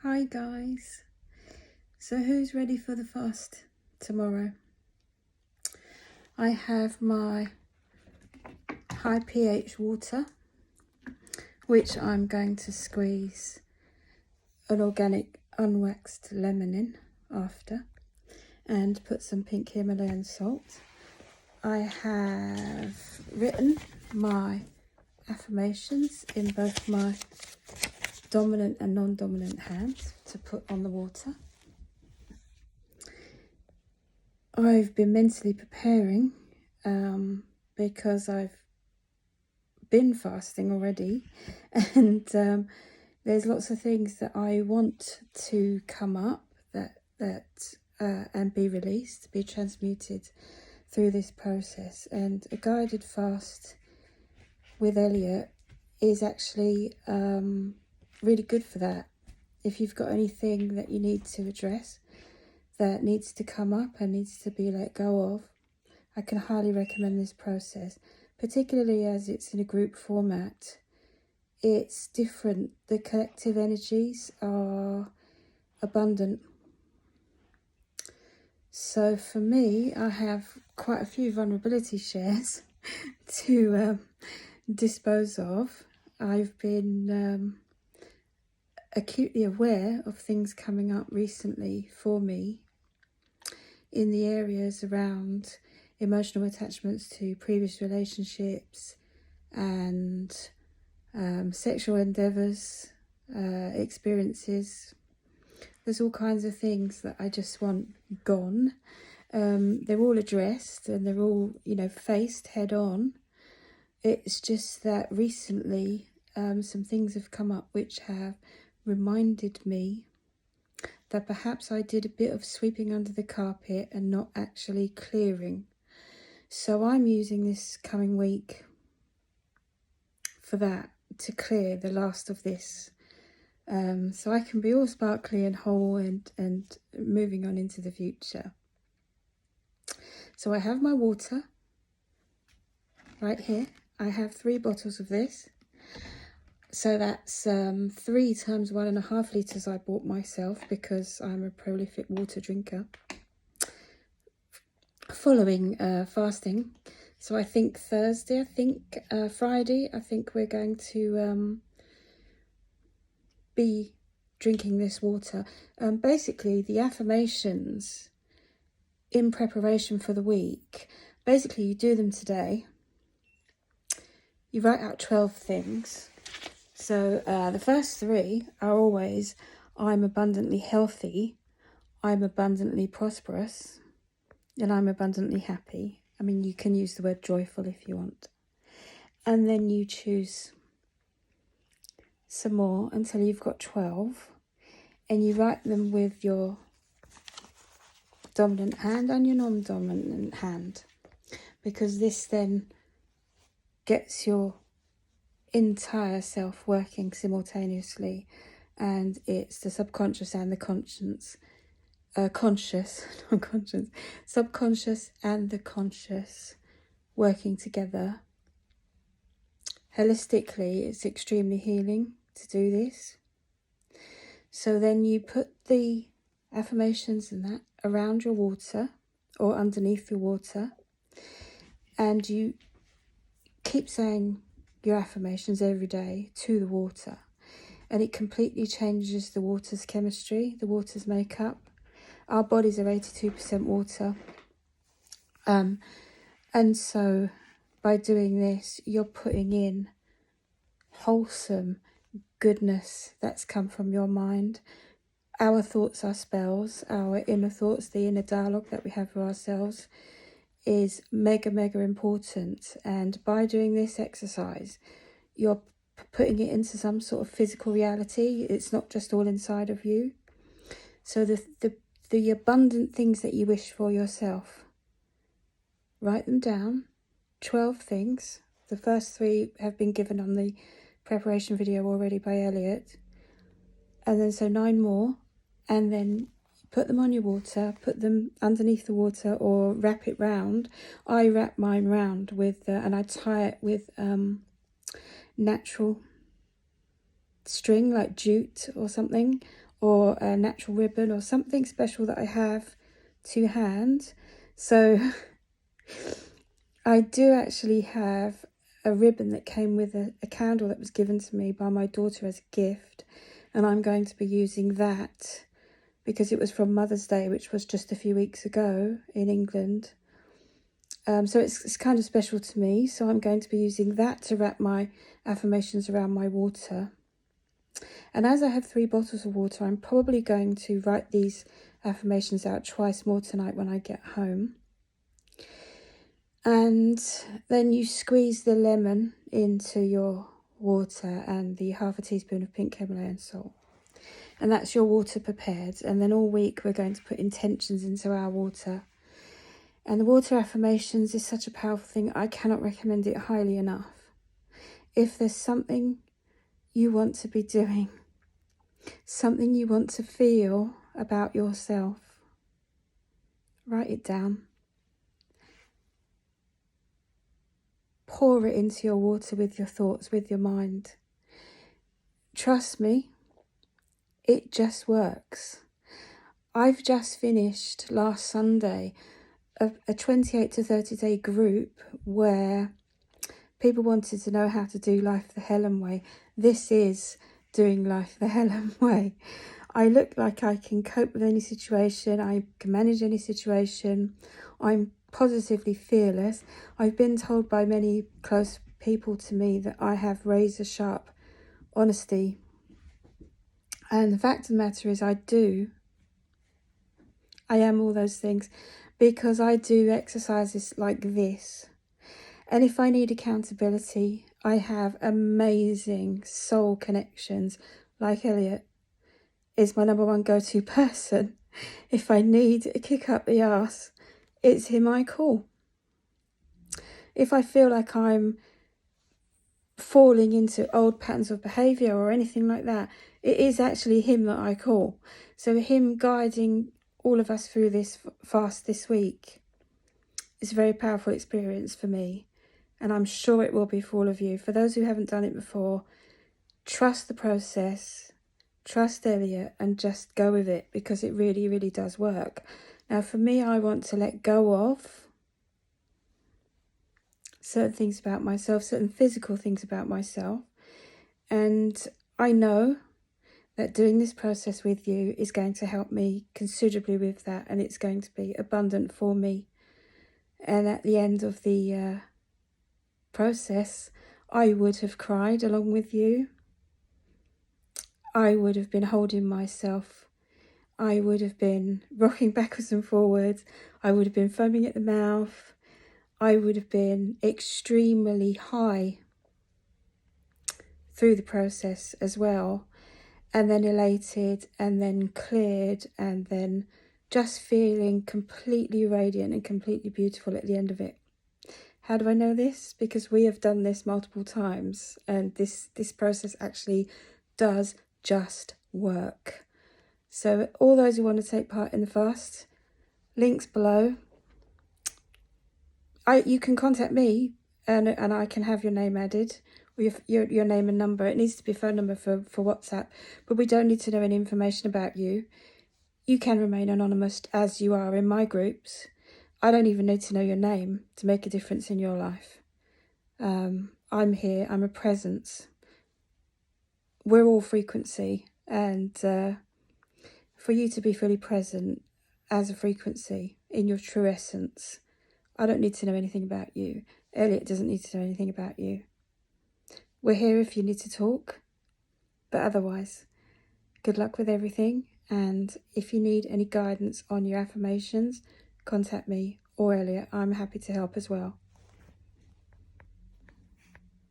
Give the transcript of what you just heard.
Hi guys, so who's ready for the fast tomorrow? I have my high pH water, which I'm going to squeeze an organic unwaxed lemon in after, and put some pink Himalayan salt. I have written my affirmations in both my dominant and non-dominant hands to put on the water. I've been mentally preparing because I've been fasting already, and there's lots of things that I want to come up and be released, be transmuted through this process. And a guided fast with Elliott is actually really good for that. If you've got anything that you need to address that needs to come up and needs to be let go of, I can highly recommend this process, particularly as it's in a group format. It's different. The collective energies are abundant. So for me, I have quite a few vulnerability shares to dispose of. I've been acutely aware of things coming up recently for me in the areas around emotional attachments to previous relationships and sexual endeavours, experiences. There's all kinds of things that I just want gone. They're all addressed and they're all, faced head on. It's just that recently some things have come up which have reminded me that perhaps I did a bit of sweeping under the carpet and not actually clearing. So I'm using this coming week for that, to clear the last of this. So I can be all sparkly and whole and moving on into the future. So I have my water right here. I have 3 bottles of this. So that's 3 times 1.5 litres I bought myself because I'm a prolific water drinker following fasting. So I think Thursday, Friday, I think we're going to be drinking this water. Basically, the affirmations in preparation for the week, basically you do them today. You write out 12 things. So the first 3 are always, I'm abundantly healthy, I'm abundantly prosperous, and I'm abundantly happy. I mean, you can use the word joyful if you want. And then you choose some more until you've got 12. And you write them with your dominant hand and your non-dominant hand. Because this then gets your entire self working simultaneously. And it's the subconscious and the subconscious and the conscious working together. Holistically, it's extremely healing to do this. So then you put the affirmations and that around your water or underneath your water, and you keep saying your affirmations every day to the water, and it completely changes the water's chemistry, the water's makeup. Our bodies are 82% water, and so by doing this, you're putting in wholesome goodness that's come from your mind. Our thoughts are spells. Our inner thoughts, the inner dialogue that we have for ourselves, is mega important. And by doing this exercise, you're putting it into some sort of physical reality. It's not just all inside of you. So the abundant things that you wish for yourself, write them down. 12 things. The first 3 have been given on the preparation video already by Elliott. And then so 9 more. And then put them on your water, put them underneath the water, or wrap it round. I wrap mine round with, and I tie it with natural string like jute or something, or a natural ribbon or something special that I have to hand. So I do actually have a ribbon that came with a candle that was given to me by my daughter as a gift, and I'm going to be using that because it was from Mother's Day, which was just a few weeks ago in England. So it's kind of special to me, so I'm going to be using that to wrap my affirmations around my water. And as I have 3 bottles of water, I'm probably going to write these affirmations out twice more tonight when I get home. And then you squeeze the lemon into your water and the half a teaspoon of pink Himalayan salt. And that's your water prepared. And then all week we're going to put intentions into our water. And the water affirmations is such a powerful thing. I cannot recommend it highly enough. If there's something you want to be doing, something you want to feel about yourself, write it down. Pour it into your water with your thoughts, with your mind. Trust me, it just works. I've just finished last Sunday a 28 to 30 day group where people wanted to know how to do life the Helen way. This is doing life the Helen way. I look like I can cope with any situation. I can manage any situation. I'm positively fearless. I've been told by many close people to me that I have razor sharp honesty. And the fact of the matter is I am all those things because I do exercises like this. And if I need accountability, I have amazing soul connections like Elliott is my number 1 go-to person. If I need a kick up the arse, it's him I call. If I feel like I'm falling into old patterns of behaviour or anything like that, it is actually him that I call. So him guiding all of us through this fast this week is a very powerful experience for me, and I'm sure it will be for all of you. For those who haven't done it before, trust the process, trust Elliott, and just go with it because it really, really does work. Now for me, I want to let go of certain things about myself, certain physical things about myself, and I know that doing this process with you is going to help me considerably with that, and it's going to be abundant for me. And at the end of the process, I would have cried along with you. I would have been holding myself. I would have been rocking backwards and forwards. I would have been foaming at the mouth. I would have been extremely high through the process as well, and then elated, and then cleared, and then just feeling completely radiant and completely beautiful at the end of it. How do I know this? Because we have done this multiple times, and this process actually does just work. So all those who want to take part in the fast, links below. You can contact me, and I can have your name added, or your name and number. It needs to be a phone number for WhatsApp, but we don't need to know any information about you. You can remain anonymous as you are in my groups. I don't even need to know your name to make a difference in your life. I'm here, I'm a presence. We're all frequency, and for you to be fully present as a frequency in your true essence, I don't need to know anything about you. Elliott doesn't need to know anything about you. We're here if you need to talk, but otherwise, good luck with everything. And if you need any guidance on your affirmations, contact me or Elliott. I'm happy to help as well.